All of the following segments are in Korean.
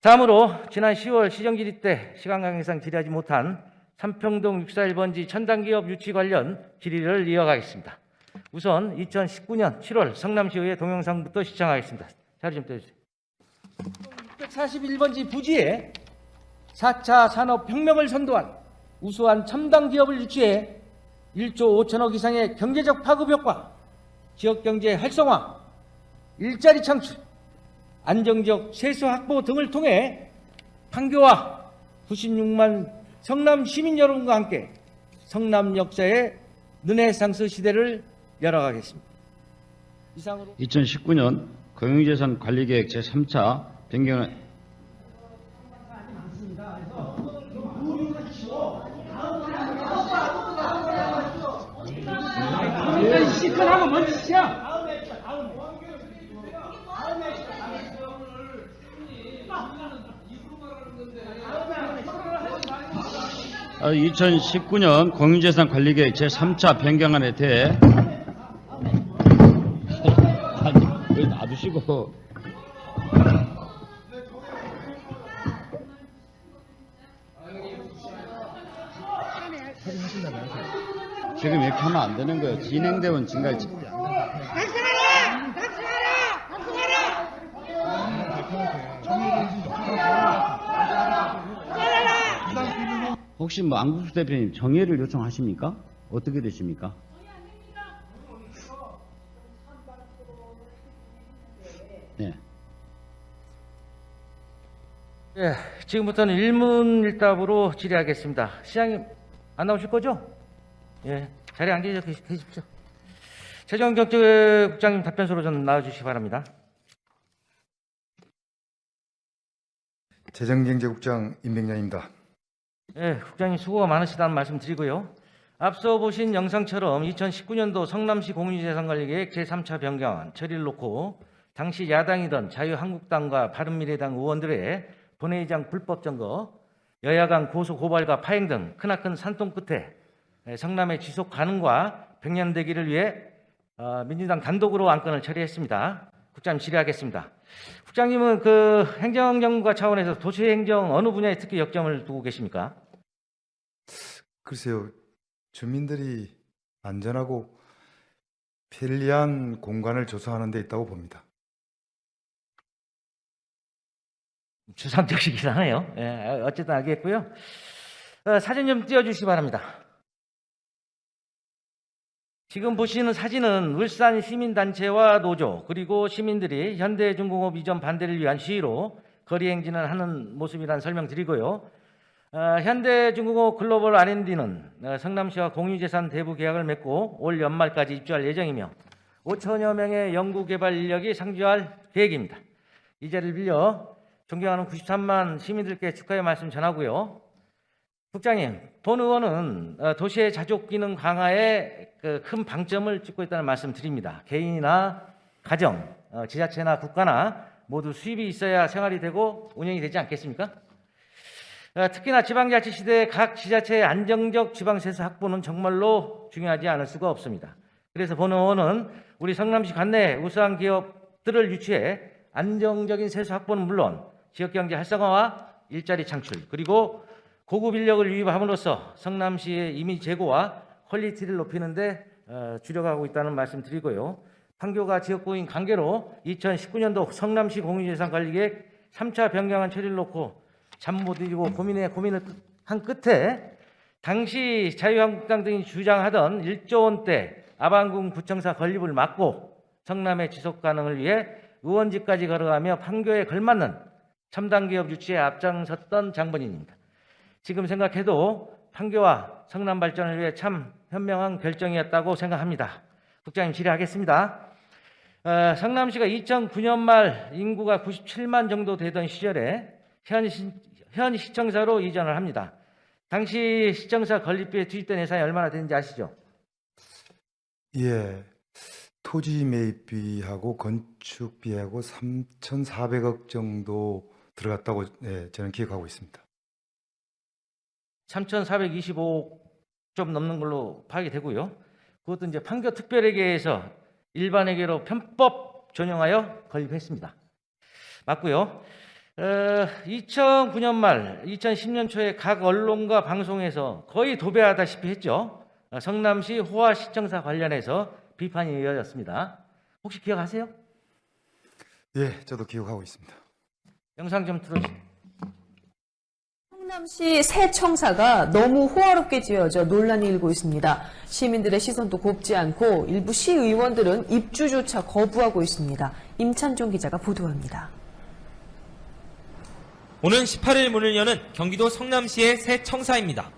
다음으로 지난 10월 시정질의 때 시간 관계상 질의하지 못한 삼평동 641번지 첨단기업 유치 관련 질의를 이어가겠습니다. 우선 2019년 7월 성남시의회 동영상부터 시청하겠습니다. 자리 좀 떼주세요. 641번지 부지에 4차 산업혁명을 선도한 우수한 첨단기업을 유치해 1조 5천억 이상의 경제적 파급 효과, 지역경제 활성화, 일자리 창출, 안정적 세수 확보 등을 통해 판교와 96만 성남 시민 여러분과 함께 성남 역사의 르네상스 시대를 열어가겠습니다. 이상으로 2019년 공유재산 관리계획 제3차 변경은 시큰하고 먼저 시작. 2019년 공유재산 관리계획 제3차 변경안에 대해 아니, 왜 놔두시고 지금 이렇게 하면 안 되는 거예요. 진행되면 지금까지 혹시 뭐 안국수 대표님 정회를 요청하십니까? 어떻게 되십니까? 네. 예, 지금부터는 일문일답으로 질의하겠습니다. 시장님 안 나오실 거죠? 예, 자리에 앉아 계십시오. 최종경제국장님 답변서로 좀 나와주시기 바랍니다. 재정경제국장 임백년입니다. 예, 국장님 수고가 많으시다는 말씀 드리고요. 앞서 보신 영상처럼 2019년도 성남시 공유재산관리계획 제3차 변경안 처리를 놓고 당시 야당이던 자유한국당과 바른미래당 의원들의 본회의장 불법 점거, 여야 간 고소 고발과 파행 등 크나큰 산통 끝에 성남의 지속 가능과 백년되기를 위해 민주당 단독으로 안건을 처리했습니다. 국장님 질의하겠습니다. 국장님은 그 행정정부가 차원에서 도시행정 어느 분야에 특히 역점을 두고 계십니까? 글쎄요, 주민들이 안전하고 편리한 공간을 조성하는 데 있다고 봅니다. 주상적이긴 하네요. 예, 어쨌든 알겠고요. 사진 좀 띄워주시기 바랍니다. 지금 보시는 사진은 울산 시민단체와 노조 그리고 시민들이 현대중공업 이전 반대를 위한 시위로 거리 행진을 하는 모습이란 설명드리고요. 현대중공업 글로벌 R&D는 성남시와 공유재산 대부 계약을 맺고 올 연말까지 입주할 예정이며 5천여 명의 연구개발 인력이 상주할 계획입니다. 이 자리를 빌려 존경하는 93만 시민들께 축하의 말씀 전하고요. 국장님, 본 의원은 도시의 자족 기능 강화에 큰 방점을 찍고 있다는 말씀 드립니다. 개인이나 가정, 지자체나 국가나 모두 수입이 있어야 생활이 되고 운영이 되지 않겠습니까? 특히나 지방자치 시대의 각 지자체의 안정적 지방세수 확보는 정말로 중요하지 않을 수가 없습니다. 그래서 본 의원은 우리 성남시 관내 우수한 기업들을 유치해 안정적인 세수 확보는 물론 지역경제 활성화와 일자리 창출 그리고 고급 인력을 유입함으로써 성남시의 이미지 제고와 퀄리티를 높이는 데 주력하고 있다는 말씀 드리고요. 판교가 지역구인 관계로 2019년도 성남시 공유재산관리계획 3차 변경안 처리를 놓고 잠 못 이루고 고민을 한 끝에 당시 자유한국당 등이 주장하던 1조 원대 아방궁 구청사 건립을 막고 성남의 지속 가능을 위해 의원직까지 걸어가며 판교에 걸맞는 첨단기업 유치에 앞장섰던 장본인입니다. 지금 생각해도 판교와 성남 발전을 위해 참 현명한 결정이었다고 생각합니다. 국장님 질의하겠습니다. 성남시가 2009년 말 인구가 97만 정도 되던 시절에 현 시청사로 이전을 합니다. 당시 시청사 건립비에 투입된 예산이 얼마나 되는지 아시죠? 예, 토지 매입비하고 건축비하고 3,400억 정도 들어갔다고 저는 기억하고 있습니다. 3,425억 좀 넘는 걸로 파악이 되고요. 그것도 이제 판교 특별회계에서 일반회계로 편법 전용하여 건립했습니다. 맞고요. 2009년 말, 2010년 초에 각 언론과 방송에서 거의 도배하다시피 했죠. 성남시 호화시청사 관련해서 비판이 이어졌습니다. 혹시 기억하세요? 예, 저도 기억하고 있습니다. 영상 좀 틀어주세요. 성남시 새 청사가 너무 호화롭게 지어져 논란이 일고 있습니다. 시민들의 시선도 곱지 않고 일부 시의원들은 입주조차 거부하고 있습니다. 임찬종 기자가 보도합니다. 오는 18일 문을 여는 경기도 성남시의 새 청사입니다.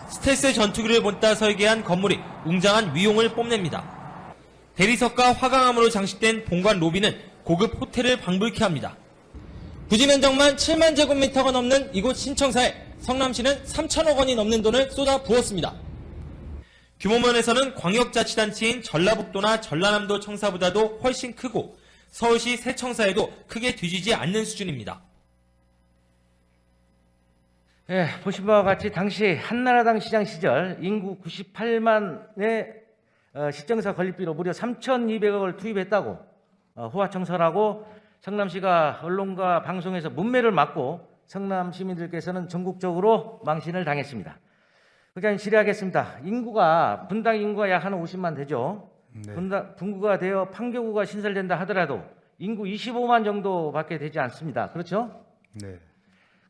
스텔스 전투기를 본따 설계한 건물이 웅장한 위용을 뽐냅니다. 대리석과 화강암으로 장식된 본관 로비는 고급 호텔을 방불케 합니다. 부지 면적만 7만 제곱미터가 넘는 이곳 신청사에 성남시는 3천억 원이 넘는 돈을 쏟아 부었습니다. 규모면에서는 광역자치단체인 전라북도나 전라남도 청사보다도 훨씬 크고 서울시 새 청사에도 크게 뒤지지 않는 수준입니다. 예, 보신 바와 같이 당시 한나라당 시장 시절 인구 98만의 시청사 건립비로 무려 3,200억을 투입했다고 호화청사라고 성남시가 언론과 방송에서 문매를 맞고 성남 시민들께서는 전국적으로 망신을 당했습니다. 그냥 질의하겠습니다. 인구가 분당 인구가 약 한 50만 되죠. 네. 분구가 되어 판교구가 신설된다 하더라도 인구 25만 정도밖에 되지 않습니다. 그렇죠? 네.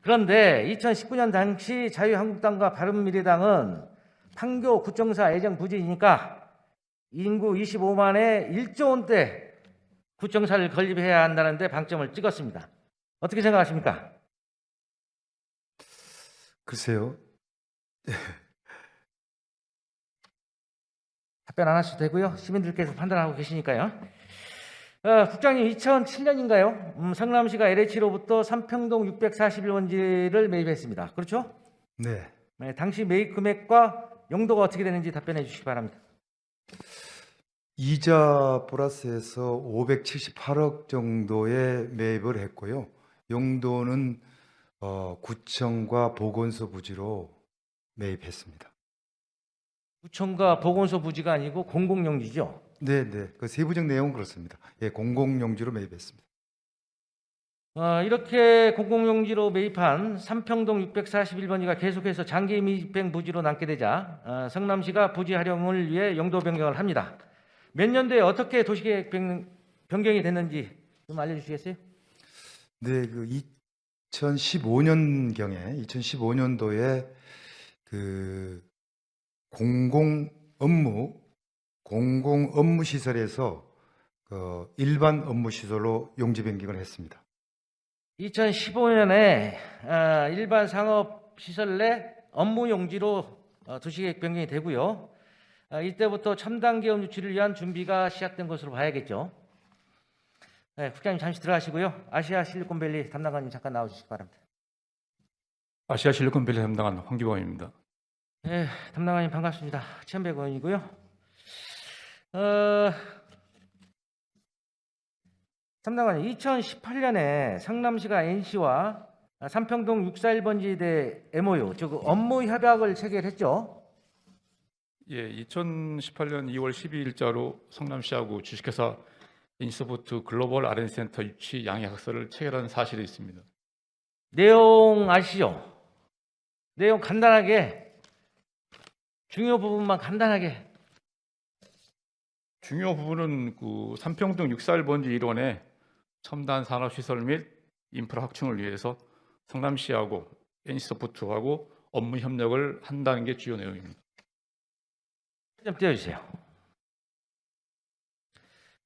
그런데 2019년 당시 자유한국당과 바른미래당은 판교 구청사 예정 부지이니까 인구 25만에 1조 원대 구청사를 건립해야 한다는 데 방점을 찍었습니다. 어떻게 생각하십니까? 글쎄요. 답변 안 하셔도 되고요. 시민들께서 판단하고 계시니까요. 국장님, 2007년인가요? 성남시가 LH로부터 삼평동 641번지를 매입했습니다. 그렇죠? 네. 네, 당시 매입 금액과 용도가 어떻게 되는지 답변해 주시기 바랍니다. 이자 플러스해서 578억 정도의 매입을 했고요. 용도는 구청과 보건소 부지로 매입했습니다. 구청과 보건소 부지가 아니고 공공용지죠? 네, 네. 그 세부적 내용은 그렇습니다. 예, 공공용지로 매입했습니다. 이렇게 공공용지로 매입한 삼평동 641번지가 계속해서 장기 미집행 부지로 남게 되자 성남시가 부지 활용을 위해 용도 변경을 합니다. 몇 년도에 어떻게 도시계획 변경이 됐는지 좀 알려주시겠어요? 네, 그 2015년도에 그 공공 업무 시설에서 그 일반 업무 시설로 용지 변경을 했습니다. 2015년에 일반 상업 시설 내 업무 용지로 도시계획 변경이 되고요. 이때부터 첨단 기업 유치를 위한 준비가 시작된 것으로 봐야겠죠. 네, 국장님 잠시 들어가시고요. 아시아 실리콘밸리 담당관님 잠깐 나와주시기 바랍니다. 아시아 실리콘밸리 담당한 황기범입니다. 네, 담당관님 반갑습니다. 최현백 의원이고요. 담당관님, 2018년에 성남시가 NC와 삼평동 641번지에 대해 MOU, 즉 업무 협약을 체결했죠. 예, 2018년 2월 12일자로 성남시하고 주식회사 인서포트 글로벌 R&D센터 유치 양해학서를 체결한 사실이 있습니다. 내용 아시죠? 내용 간단하게, 중요 부분만 간단하게. 중요 부분은 그 삼평동 641번지 일원의 첨단 산업시설 및 인프라 확충을 위해서 성남시하고 NC소프트하고 업무 협력을 한다는 게 주요 내용입니다. 좀 띄워주세요.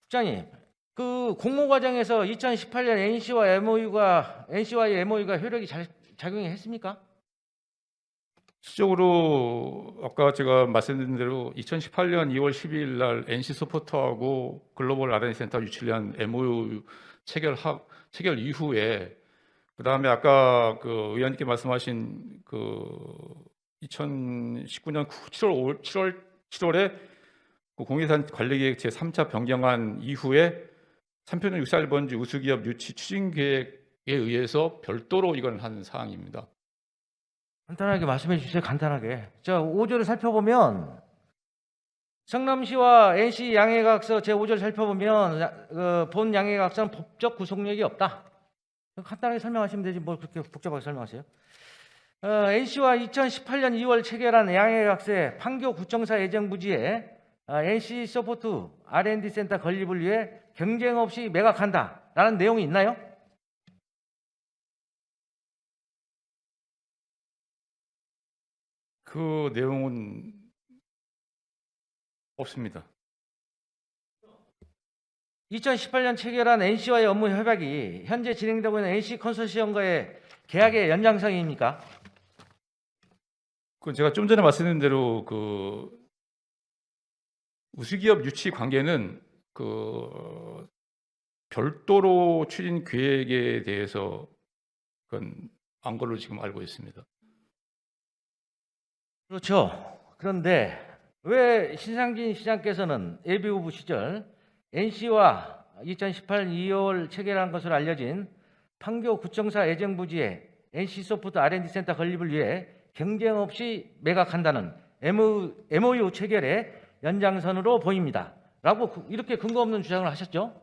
국장님, 그 공모 과정에서 2018년 NC와의 MOU가 효력이 작용이 했습니까? 실적으로 아까 제가 말씀드린 대로 2018년 2월 12일 날 NC소프트하고 글로벌 R&D센터 유치를 위한 MOU 체결 이후에 그다음에 아까 그 의원님께 말씀하신 그 2019년 7월에 그 공유산 관리계획 제3차 변경안 이후에 삼평동 641번지 우수기업 유치 추진 계획에 의해서 별도로 이걸 한 사항입니다. 간단하게 말씀해 주세요. 간단하게. 자, 5조를 살펴보면 성남시와 NC 양해각서 제5조를 살펴보면 본 양해각서는 법적 구속력이 없다. 간단하게 설명하시면 되지 뭘 그렇게 복잡하게 설명하세요? NC와 2018년 2월 체결한 양해각서에 판교구청사 예정부지에 NC 서포트 R&D 센터 건립을 위해 경쟁 없이 매각한다라는 내용이 있나요? 그 내용은 없습니다. 2018년 체결한 NC와의 업무 협약이 현재 진행되고 있는 NC 컨소시엄과의 계약의 연장성입니까? 그 제가 좀 전에 말씀드린 대로 그 우수기업 유치 관계는 그 별도로 추진 계획에 대해서 그건 안 걸로 지금 알고 있습니다. 그렇죠. 그런데 왜 신상진 시장께서는 예비후보 시절 NC와 2018년 2월 체결한 것으로 알려진 판교구청사 예정부지에 NC소프트 R&D 센터 건립을 위해 경쟁 없이 매각한다는 MOU 체결의 연장선으로 보입니다. 라고 이렇게 근거 없는 주장을 하셨죠.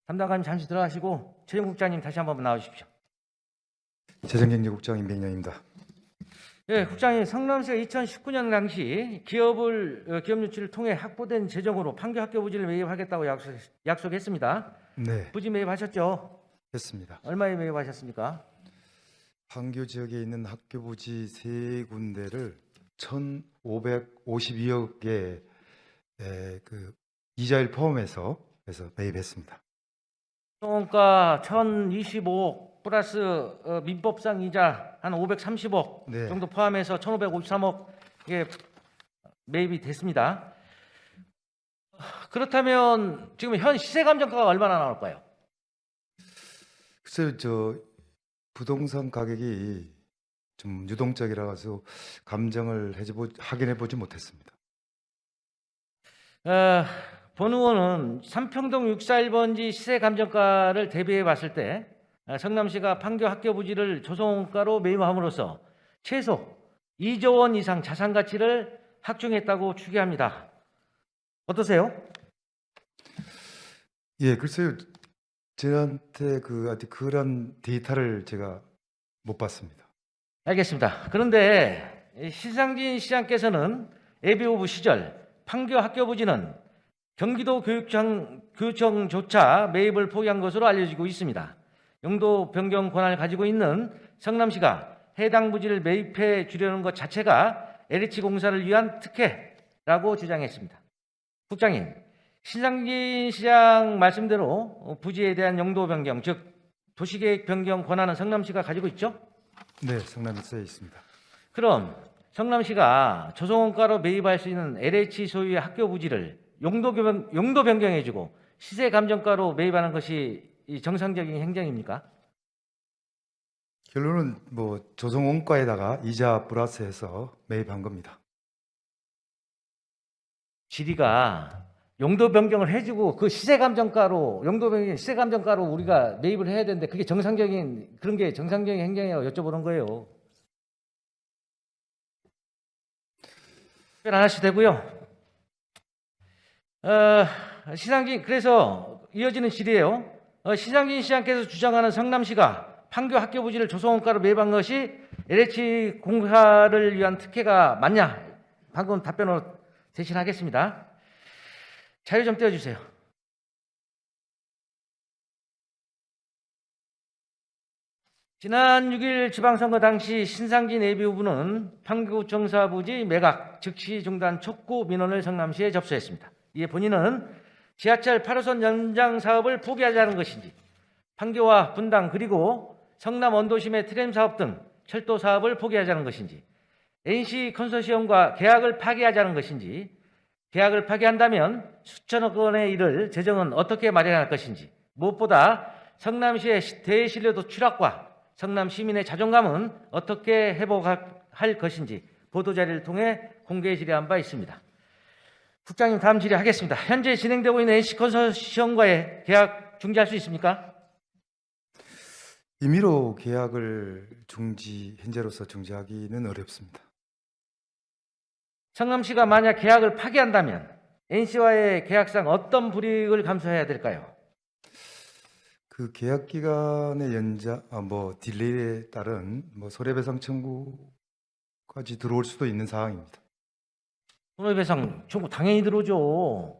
담당관님 잠시 들어가시고 재정국장님 다시 한번 나와주십시오. 재정경제국장 임백년입니다. 예, 국장님, 성남시가 2019년 당시 기업 유치를 통해 확보된 재정으로 판교 학교 부지를 매입하겠다고 약속했습니다. 네, 부지 매입하셨죠? 했습니다. 얼마에 매입하셨습니까? 판교 지역에 있는 학교 부지 3군데를 1,552억의 그 이자율 포함해서 그래서 매입했습니다. 원가 1,025억 플러스 민법상 이자 한 530억 네. 정도 포함해서 1,553억에 매입이 됐습니다. 그렇다면 지금 현 시세 감정가가 얼마나 나올까요? 글쎄요, 저 부동산 가격이 좀 유동적이라서 감정을 확인해 보지 못했습니다. 본 의원은 삼평동 641번지 시세 감정가를 대비해 봤을 때 성남시가 판교 학교 부지를 조성가로 매입함으로써 최소 2조 원 이상 자산 가치를 확충했다고 추계합니다. 어떠세요? 예, 글쎄요, 저한테 아직 그런 데이터를 제가 못 봤습니다. 알겠습니다. 그런데 신상진 시장께서는 예비후보 시절 판교 학교 부지는 경기도 교육청조차 매입을 포기한 것으로 알려지고 있습니다. 용도 변경 권한을 가지고 있는 성남시가 해당 부지를 매입해 주려는 것 자체가 LH 공사를 위한 특혜라고 주장했습니다. 국장님, 신상진 시장 말씀대로 부지에 대한 용도 변경, 즉 도시계획 변경 권한은 성남시가 가지고 있죠? 네, 성남에 써 있습니다. 그럼 성남시가 조성원가로 매입할 수 있는 LH 소유의 학교 부지를 용도 변경해주고 시세 감정가로 매입하는 것이 정상적인 행정입니까? 결론은 조성 원가에다가 이자 플러스해서 매입한 겁니다. 지리가 용도 변경을 해주고 그 시세 감정가로 시세 감정가로 우리가 매입을 해야 되는데 그게 그런 게 정상적인 행정이라고 여쭤보는 거예요. 특별 안 하셔도 되고요. 그래서 이어지는 질의예요. 신상진 시장께서 주장하는 성남시가 판교 학교 부지를 조성원가로 매입한 것이 LH 공사를 위한 특혜가 맞냐? 방금 답변으로 대신하겠습니다. 자료 좀 띄워주세요. 지난 6일 지방선거 당시 신상진 예비후보는 판교구청사 부지 매각 즉시 중단 촉구 민원을 성남시에 접수했습니다. 이에 본인은 지하철 8호선 연장 사업을 포기하자는 것인지, 판교와 분당 그리고 성남 원도심의 트램 사업 등 철도 사업을 포기하자는 것인지, NC 컨소시엄과 계약을 파기하자는 것인지, 계약을 파기한다면 수천억 원에 이를 재정은 어떻게 마련할 것인지, 무엇보다 성남시의 대신뢰도 추락과 성남 시민의 자존감은 어떻게 회복할 것인지 보도자료를 통해 공개 질의한 바 있습니다. 국장님, 다음 질의하겠습니다. 현재 진행되고 있는 NC 컨소시엄과의 계약 중지할 수 있습니까? 임의로 계약을 현재로서 중지하기는 어렵습니다. 성남시가 만약 계약을 파기한다면 NC와의 계약상 어떤 불이익을 감수해야 될까요? 그 계약 기간의 딜레이에 따른 손해배상 청구까지 들어올 수도 있는 상황입니다. 손해배상 청구 당연히 들어오죠.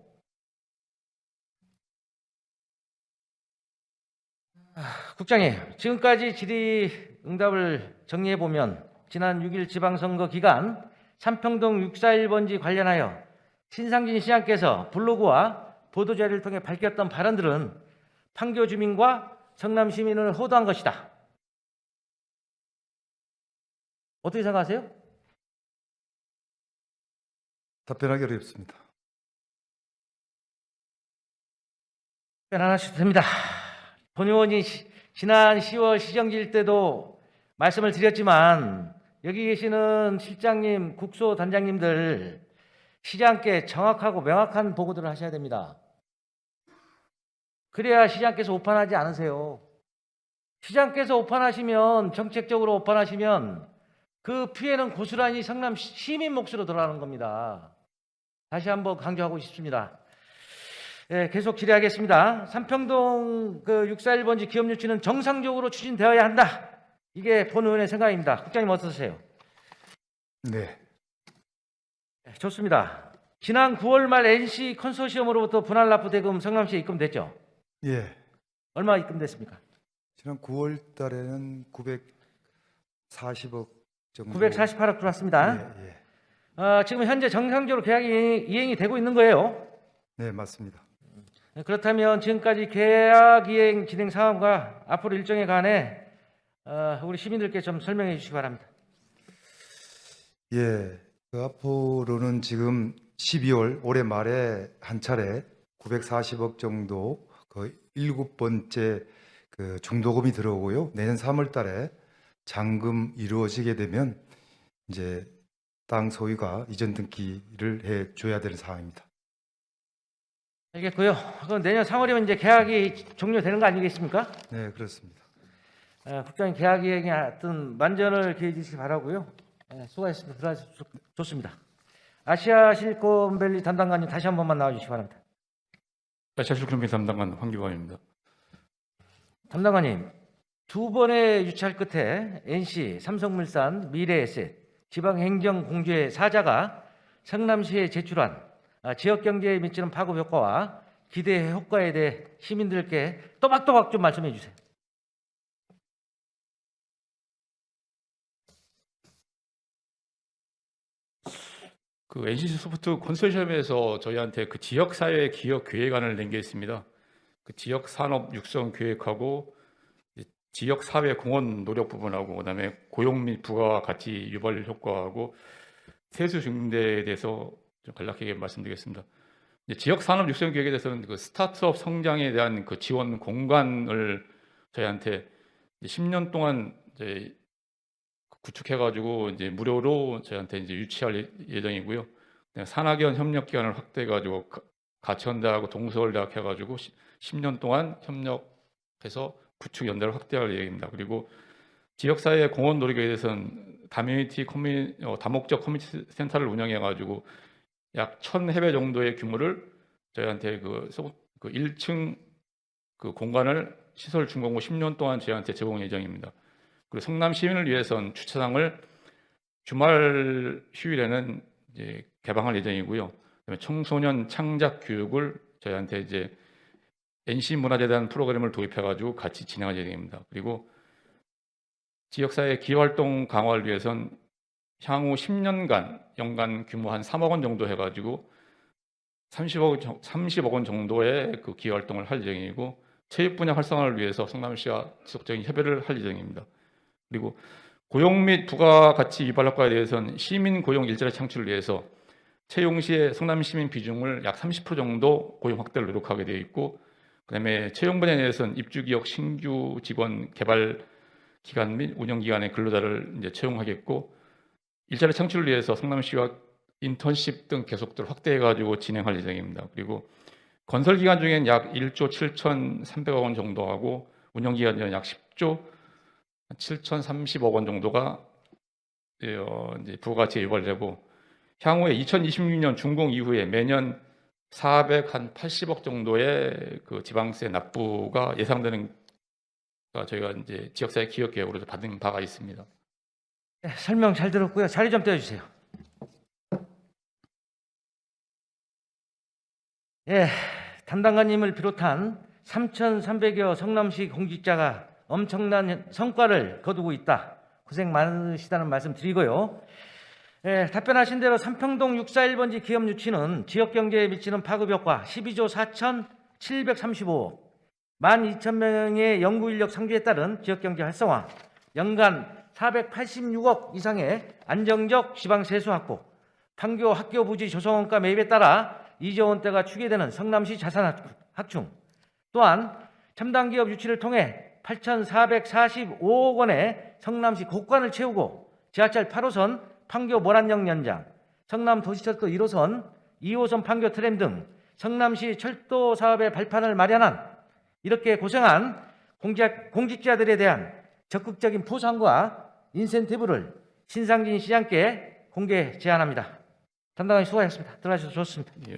국장님, 지금까지 질의응답을 정리해보면 지난 6일 지방선거 기간 삼평동 641번지 관련하여 신상진 시장께서 블로그와 보도자료를 통해 밝혔던 발언들은 판교 주민과 성남 시민을 호도한 것이다. 어떻게 생각하세요? 답변하기 어렵습니다. 답변 안 하셔도 됩니다. 본 의원이 지난 10월 시정질 때도 말씀을 드렸지만 여기 계시는 실장님, 국소단장님들 시장께 정확하고 명확한 보고들을 하셔야 됩니다. 그래야 시장께서 오판하지 않으세요. 시장께서 오판하시면, 정책적으로 오판하시면 그 피해는 고스란히 성남 시민 몫으로 돌아가는 겁니다. 다시 한번 강조하고 싶습니다. 예, 계속 질의하겠습니다. 삼평동 641번지 기업 유치는 정상적으로 추진되어야 한다. 이게 본 의원의 생각입니다. 국장님 어떠세요? 네. 좋습니다. 지난 9월 말 NC 컨소시엄으로부터 분할 납부 대금 성남시에 입금됐죠? 예. 얼마 입금됐습니까? 지난 9월 달에는 940억 정도. 948억 들어왔습니다. 예, 예. 지금 현재 정상적으로 계약이 이행이 되고 있는 거예요. 네, 맞습니다. 그렇다면 지금까지 계약 이행 진행 상황과 앞으로 일정에 관해 우리 시민들께 좀 설명해 주시기 바랍니다. 예. 그 앞으로는 지금 12월 올해 말에 한 차례 940억 정도 그 7번째 그 중도금이 들어오고요. 내년 3월 달에 잔금 이루어지게 되면 이제 땅 소유가 이전 등기를 해 줘야 되는 상황입니다. 알겠고요. 그럼 내년 3월이면 이제 계약이 종료되는 거 아니겠습니까? 네, 그렇습니다. 국장님 계약 이행에 하여튼 만전을 기해 주시기 바라고요. 수고하셨습니다. 들어가셔서 좋습니다. 아시아 실리콘밸리 담당관님 다시 한 번만 나와주시기 바랍니다. 아시아 실리콘밸리 담당관 황기범입니다. 담당관님, 두 번의 유찰 끝에 NC, 삼성물산, 미래에셋, 지방행정공주의 사자가 성남시에 제출한 지역경제에 미치는 파급 효과와 기대 효과에 대해 시민들께 또박또박 좀 말씀해 주세요. 그 NC소프트 컨소시엄에서 저희한테 그 지역사회 기업 계획안을 낸 게 있습니다. 그 지역 산업 육성 계획하고 지역 사회 공헌 노력 부분하고 그다음에 고용 및 부가 가치 유발 효과하고 세수 증대에 대해서 좀 간략하게 말씀드리겠습니다. 지역 산업 육성 계획에 대해서는 그 스타트업 성장에 대한 그 지원 공간을 저희한테 10년 동안 이제 구축해가지고 이제 무료로 저희한테 이제 유치할 예정이고요. 산학연 협력 기관을 확대해가지고 가천대하고 동서울대학 해가지고 10년 동안 협력해서 구축 연대를 확대할 예정입니다. 그리고 지역사회 공헌 노력에 대해서는 다목적 커뮤니티 센터를 운영해가지고 약 1,000회배 정도의 규모를 저희한테 그 1층 그 공간을 시설 준공후 10년 동안 저희한테 제공 예정입니다. 그리고 성남 시민을 위해서는 주차장을 주말 휴일에는 이제 개방할 예정이고요. 그다음에 청소년 창작 교육을 저희한테 이제 NC 문화재단 프로그램을 도입해가지고 같이 진행할 예정입니다. 그리고 지역사회 기여활동 강화를 위해선 향후 10년간 연간 규모 한 3억 원 정도 해가지고 30억 원 정도의 그 기여활동을 할 예정이고 체육 분야 활성화를 위해서 성남시와 지속적인 협의를 할 예정입니다. 그리고 고용 및 부가가치 유발 효과에 대해서는 시민 고용 일자리 창출을 위해서 채용시의 성남 시민 비중을 약 30% 정도 고용 확대를 노력하게 되어 있고, 그다음에 채용 분야에 대해서는 입주 기업 신규 직원 개발 기간 및 운영 기간의 근로자를 이제 채용하겠고, 일자리 창출을 위해서 성남시와 인턴십 등 계속적으로 확대해가지고 진행할 예정입니다. 그리고 건설 기간 중엔 약 1조 7,300억 원 정도 하고 운영 기간은 약 10조 7,030억 원 정도가 이제 부가가치가 유발되고 향후에 2026년 준공 이후에 매년 480억 정도의 그 지방세 납부가 예상되는 저희가 이제 지역사회 기업 계획으로 받은 바가 있습니다. 네, 설명 잘 들었고요. 자리 좀 떼어주세요. 예, 담당관님을 비롯한 3,300여 성남시 공직자가 엄청난 성과를 거두고 있다. 고생 많으시다는 말씀 드리고요. 예, 답변하신 대로 삼평동 641번지 기업 유치는 지역 경제에 미치는 파급 효과 12조 4,735억, 12,000명의 연구 인력 상주에 따른 지역 경제 활성화, 연간 486억 이상의 안정적 지방 세수 확보, 판교 학교 부지 조성원가 매입에 따라 2조 원대가 추계되는 성남시 자산 확충, 또한 첨단 기업 유치를 통해 8,445억 원의 성남시 곡관을 채우고 지하철 8호선 판교 모란역 연장, 성남 도시철도 1호선, 2호선 판교 트램 등 성남시 철도 사업의 발판을 마련한 이렇게 고생한 공직자들에 대한 적극적인 포상과 인센티브를 신상진 시장께 공개 제안합니다. 담당관님 수고하셨습니다. 들어가셔서 좋습니다. 예.